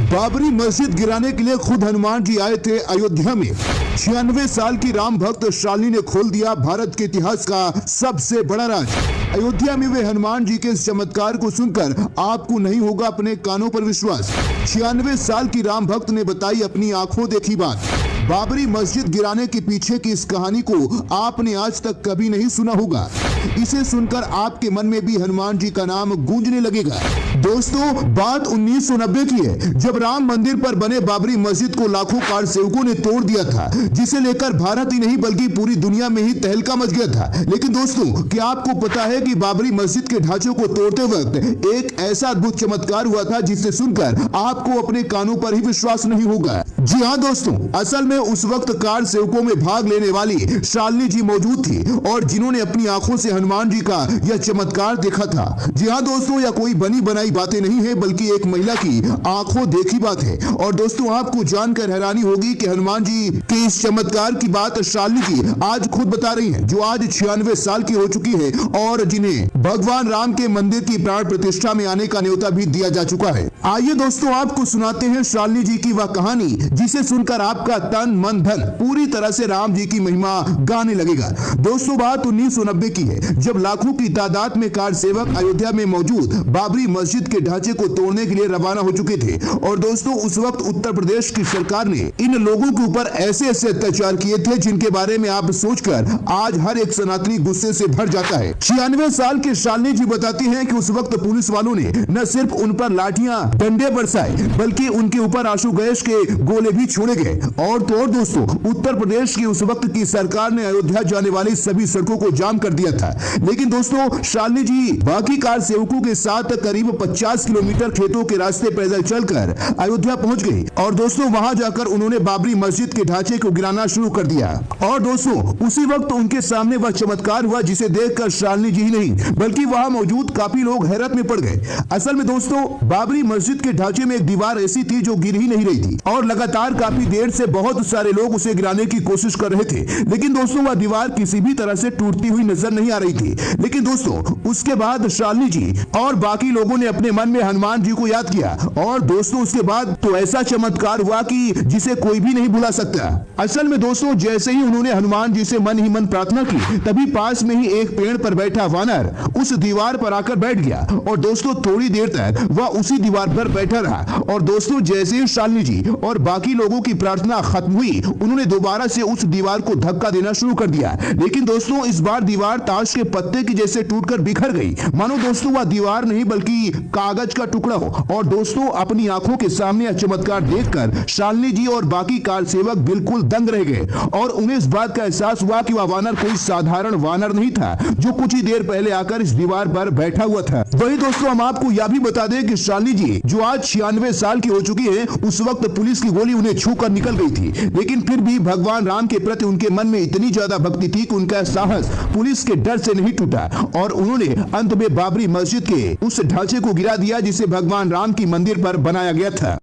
बाबरी मस्जिद गिराने के लिए खुद हनुमान जी आए थे अयोध्या में। 96 साल की राम भक्त शालिनी ने खोल दिया भारत के इतिहास का सबसे बड़ा राज। अयोध्या में वे हनुमान जी के इस चमत्कार को सुनकर आपको नहीं होगा अपने कानों पर विश्वास। 96 साल की राम भक्त ने बताई अपनी आंखों देखी बात। बाबरी मस्जिद गिराने के पीछे की इस कहानी को आपने आज तक कभी नहीं सुना होगा। इसे सुनकर आपके मन में भी हनुमान जी का नाम गूंजने लगेगा। दोस्तों, बात 1990 की है, जब राम मंदिर पर बने बाबरी मस्जिद को लाखों कार सेवकों ने तोड़ दिया था, जिसे लेकर भारत ही नहीं बल्कि पूरी दुनिया में ही तहलका मच गया था। लेकिन दोस्तों, क्या आपको पता है कि बाबरी मस्जिद के ढांचे को तोड़ते वक्त एक ऐसा अद्भुत चमत्कार हुआ था जिसे सुनकर आपको अपने कानों पर ही विश्वास नहीं होगा। जी हाँ दोस्तों, असल में उस वक्त कार सेवकों में भाग लेने वाली शालिनी जी मौजूद थी और जिन्होंने अपनी आंखों से हनुमान जी का यह चमत्कार देखा था। जी हाँ दोस्तों, यह कोई बनी बनाई बातें नहीं है बल्कि एक महिला की आंखों देखी बात है। और दोस्तों, आपको जानकर हैरानी होगी कि हनुमान जी के इस चमत्कार की बात शालिनी जी आज खुद बता रही हैं, जो आज 96 साल की हो चुकी है और जिन्हें भगवान राम के मंदिर की प्राण प्रतिष्ठा में आने का न्योता भी दिया जा चुका है। आइए दोस्तों, आपको सुनाते हैं शालिनी जी की वह कहानी जिसे सुनकर आपका तन मन धन पूरी तरह से राम जी की महिमा गाने लगेगा। दोस्तों, बात 1990 की है, जब लाखों की तादाद में कार सेवक अयोध्या में मौजूद बाबरी मस्जिद के ढांचे को तोड़ने के लिए रवाना हो चुके थे। और दोस्तों, उस वक्त उत्तर प्रदेश की सरकार ने इन लोगों के ऊपर ऐसे ऐसे अत्याचार किए थे जिनके बारे में आप सोचकर आज हर एक सनातनी गुस्से से भर जाता है। 96 साल की शालिनी जी बताती हैं कि उस वक्त पुलिस वालों ने न सिर्फ उन पर लाठियां डंडे बरसाए बल्कि उनके ऊपर आंसू गैस के गोले भी छोड़े गए। और तो और दोस्तों, उत्तर प्रदेश की उस वक्त की सरकार ने अयोध्या जाने वाली सभी सड़कों को जाम कर दिया था। लेकिन दोस्तों, शालिनी जी बाकी कार सेवकों के साथ करीब 50 किलोमीटर खेतों के रास्ते पैदल चलकर अयोध्या पहुंच गई। और दोस्तों, वहां जाकर उन्होंने बाबरी मस्जिद के ढांचे को गिराना शुरू कर दिया। और दोस्तों, उसी वक्त उनके सामने वह चमत्कार हुआ जिसे देखकर शालिनी जी ही नहीं बल्कि वहां मौजूद काफी लोग हैरत में पड़ गए। असल में दोस्तों, बाबरी मस्जिद के ढांचे में एक दीवार ऐसी थी जो गिर ही नहीं रही थी और लगातार काफी देर से बहुत सारे लोग उसे गिराने की कोशिश कर रहे थे। लेकिन दोस्तों, वह दीवार किसी भी तरह से टूटती हुई नजर नहीं आ रही थी। लेकिन दोस्तों, उसके बाद शालिनी जी और बाकी लोगों ने अपने मन में हनुमान जी को याद किया। और दोस्तों, उसके बाद तो ऐसा चमत्कार हुआ कि जिसे कोई भी नहीं भुला सकता। असल में दोस्तों, जैसे ही उन्होंने हनुमान जी से मन ही मन प्रार्थना की, तभी पास में ही एक पेड़ पर बैठा वानर उस दीवार पर आकर बैठ गया। और दोस्तों, थोड़ी देर तक वह उसी दीवार पर बैठा रहा। और दोस्तों, जैसे ही शालिनी जी और बाकी लोगों की प्रार्थना खत्म हुई, उन्होंने दोबारा से उस दीवार को धक्का देना शुरू कर दिया। लेकिन दोस्तों, इस बार दीवार ताश के पत्ते की जैसे टूटकर बिखर गई, मानो दोस्तों वह दीवार नहीं बल्कि कागज का टुकड़ा हो। और दोस्तों, अपनी आंखों के सामने यह चमत्कार देखकर शालिनी जी और बाकी कार सेवक बिल्कुल दंग रह गए। और उन्हें इस बात का एहसास हुआ कि वह वानर कोई साधारण वानर नहीं था जो कुछ ही देर पहले आकर इस दीवार पर बैठा हुआ था। वही दोस्तों, हम आपको यह भी बता दें कि शालिनी जी जो आज 96 साल की हो चुकी है, उस वक्त पुलिस की गोली उन्हें छूकर निकल गई थी। लेकिन फिर भी भगवान राम के प्रति उनके मन में इतनी ज्यादा भक्ति थी कि उनका साहस पुलिस के डर से नहीं टूटा और उन्होंने अंत में बाबरी मस्जिद के उस ढांचे को गिरा दिया जिसे भगवान राम की मंदिर पर बनाया गया था।